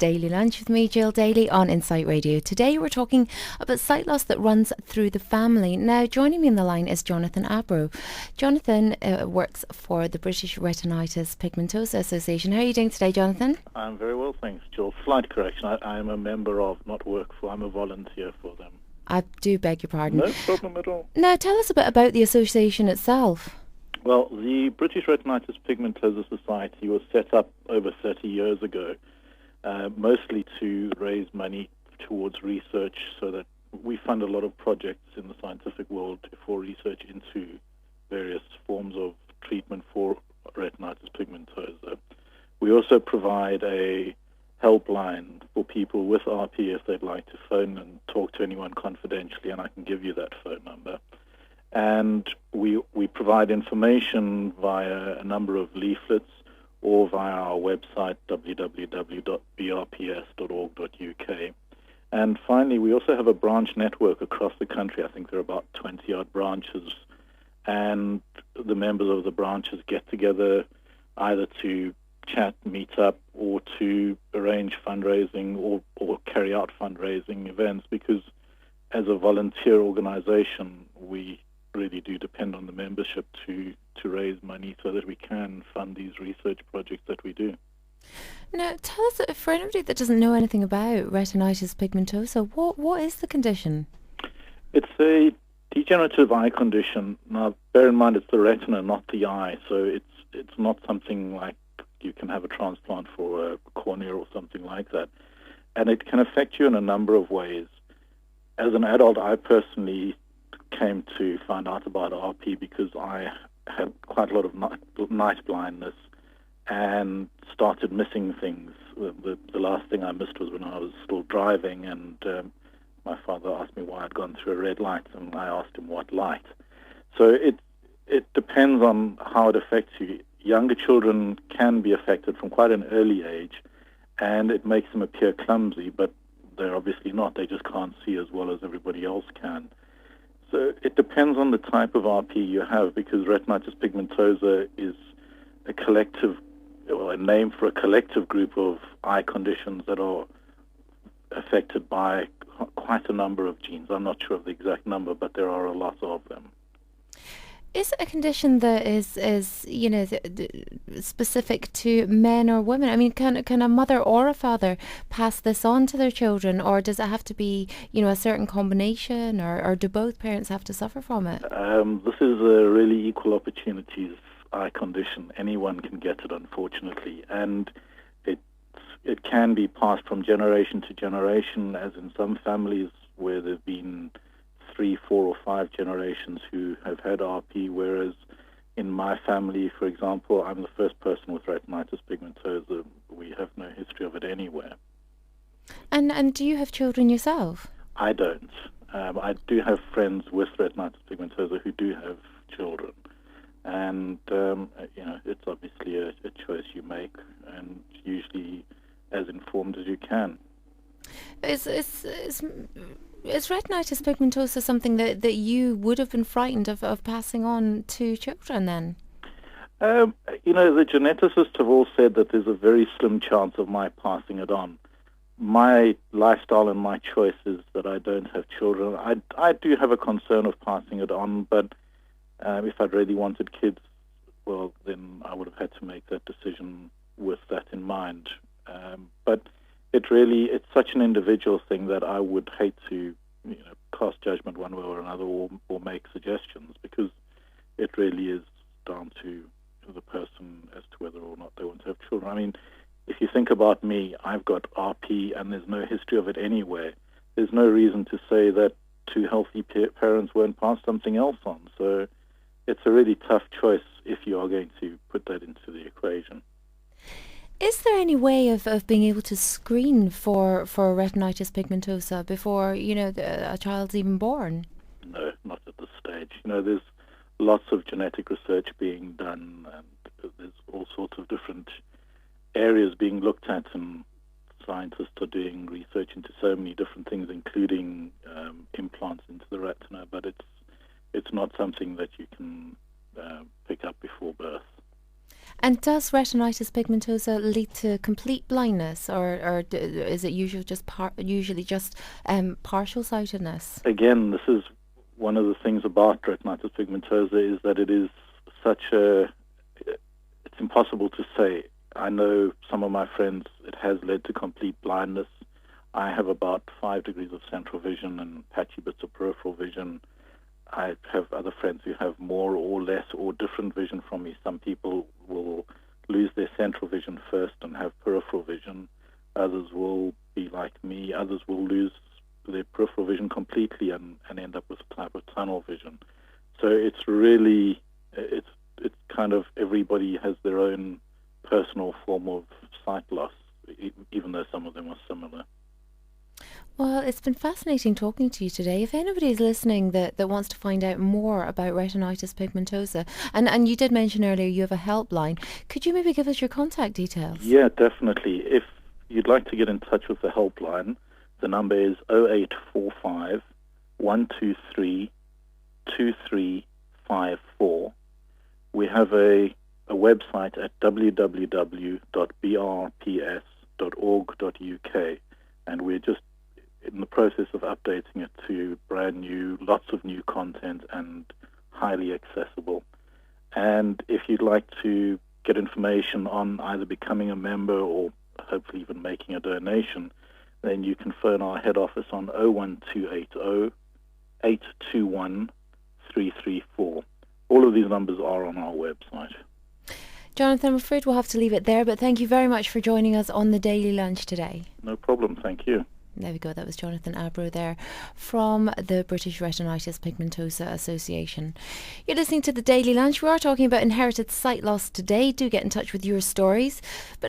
Daily Lunch with me, Jill Daly, on Insight Radio. Today we're talking about sight loss that runs through the family. Now, joining me on the line is Jonathan Abro. Jonathan works for the British Retinitis Pigmentosa Association. How are you doing today, Jonathan? I'm very well, thanks, Jill. Slight correction. I am a member of, not work for, I'm a volunteer for them. I do beg your pardon. No problem at all. Now, tell us a bit about the association itself. Well, the British Retinitis Pigmentosa Society was set up over 30 years ago, mostly to raise money towards research so that we fund a lot of projects in the scientific world for research into various forms of treatment for retinitis pigmentosa. We also provide a helpline for people with RP if they'd like to phone and talk to anyone confidentially, and I can give you that phone number. And we provide information via a number of leaflets or via our website, www.brps.org.uk. And finally, we also have a branch network across the country. I think there are about 20-odd branches. And the members of the branches get together either to chat, meet up, or to arrange fundraising or carry out fundraising events, because as a volunteer organization, we really do depend on the membership to raise money so that we can fund these research projects that we do. Now, tell us, for anybody that doesn't know anything about retinitis pigmentosa, what is the condition? It's a degenerative eye condition. Now, bear in mind it's the retina, not the eye, so it's not something like you can have a transplant for a cornea or something like that. And it can affect you in a number of ways. As an adult, I personally came to find out about RP because I had quite a lot of night blindness and started missing things. The last thing I missed was when I was still driving, and my father asked me why I'd gone through a red light, and I asked him what light. So it depends on how it affects you. Younger children can be affected from quite an early age, and it makes them appear clumsy, but they're obviously not. They just can't see as well as everybody else can. So it depends on the type of RP you have, because retinitis pigmentosa is a collective, or a name for a collective group of eye conditions that are affected by quite a number of genes. I'm not sure of the exact number, but there are a lot of them. Is it a condition that is specific to men or women? I mean, can a mother or a father pass this on to their children, or does it have to be, a certain combination, or do both parents have to suffer from it? This is a really equal opportunities eye condition. Anyone can get it, unfortunately, and it can be passed from generation to generation, as in some families where there have been 3, 4, or 5 generations who have had RP, whereas in my family, for example, I'm the first person with retinitis pigmentosa. We have no history of it anywhere. And do you have children yourself? I don't. I do have friends with retinitis pigmentosa who do have children. And, it's obviously a choice you make, and usually as informed as you can. Is retinitis pigmentosa something that you would have been frightened of passing on to children then? The geneticists have all said that there's a very slim chance of my passing it on. My lifestyle and my choice is that I don't have children. I do have a concern of passing it on, but if I'd really wanted kids, well, then I would have had to make that decision with that in mind. But it's such an individual thing that I would hate to, cast judgment one way or another, or make suggestions, because it really is down to the person as to whether or not they want to have children. I mean, if you think about me, I've got RP and there's no history of it anywhere. There's no reason to say that 2 healthy parents won't pass something else on. So it's a really tough choice if you are going to put that into the equation. Is there any way of being able to screen for retinitis pigmentosa before, a child's even born? No, not at this stage. There's lots of genetic research being done, and there's all sorts of different areas being looked at, and scientists are doing research into so many different things, including implants into the retina, but it's not something that you can pick up before birth. And does retinitis pigmentosa lead to complete blindness, or is it usually just partial sightedness? Again, this is one of the things about retinitis pigmentosa, is that it is it's impossible to say. I know some of my friends, it has led to complete blindness. I have about 5 degrees of central vision and patchy bits of peripheral vision. I have other friends who have more or less or different vision from me. Some people will lose their central vision first and have peripheral vision. Others will be like me. Others will lose their peripheral vision completely and end up with a type of tunnel vision. So it's really, it's kind of, everybody has their own personal form of sight loss, even though some of them are similar. Well, it's been fascinating talking to you today. If anybody's listening that wants to find out more about retinitis pigmentosa, and you did mention earlier you have a helpline, could you maybe give us your contact details? Yeah, definitely. If you'd like to get in touch with the helpline, the number is 0845 123 2354. We have a website at www.brps.org.uk, and we're just in the process of updating it to brand new, lots of new content and highly accessible. And if you'd like to get information on either becoming a member or hopefully even making a donation, then you can phone our head office on 01280 821 334. All of these numbers are on our website. Jonathan, I'm afraid we'll have to leave it there, but thank you very much for joining us on the Daily Lunch today. No problem, thank you. There we go, that was Jonathan Abro there from the British Retinitis Pigmentosa Association. You're listening to the Daily Lunch. We are talking about inherited sight loss today. Do get in touch with your stories. But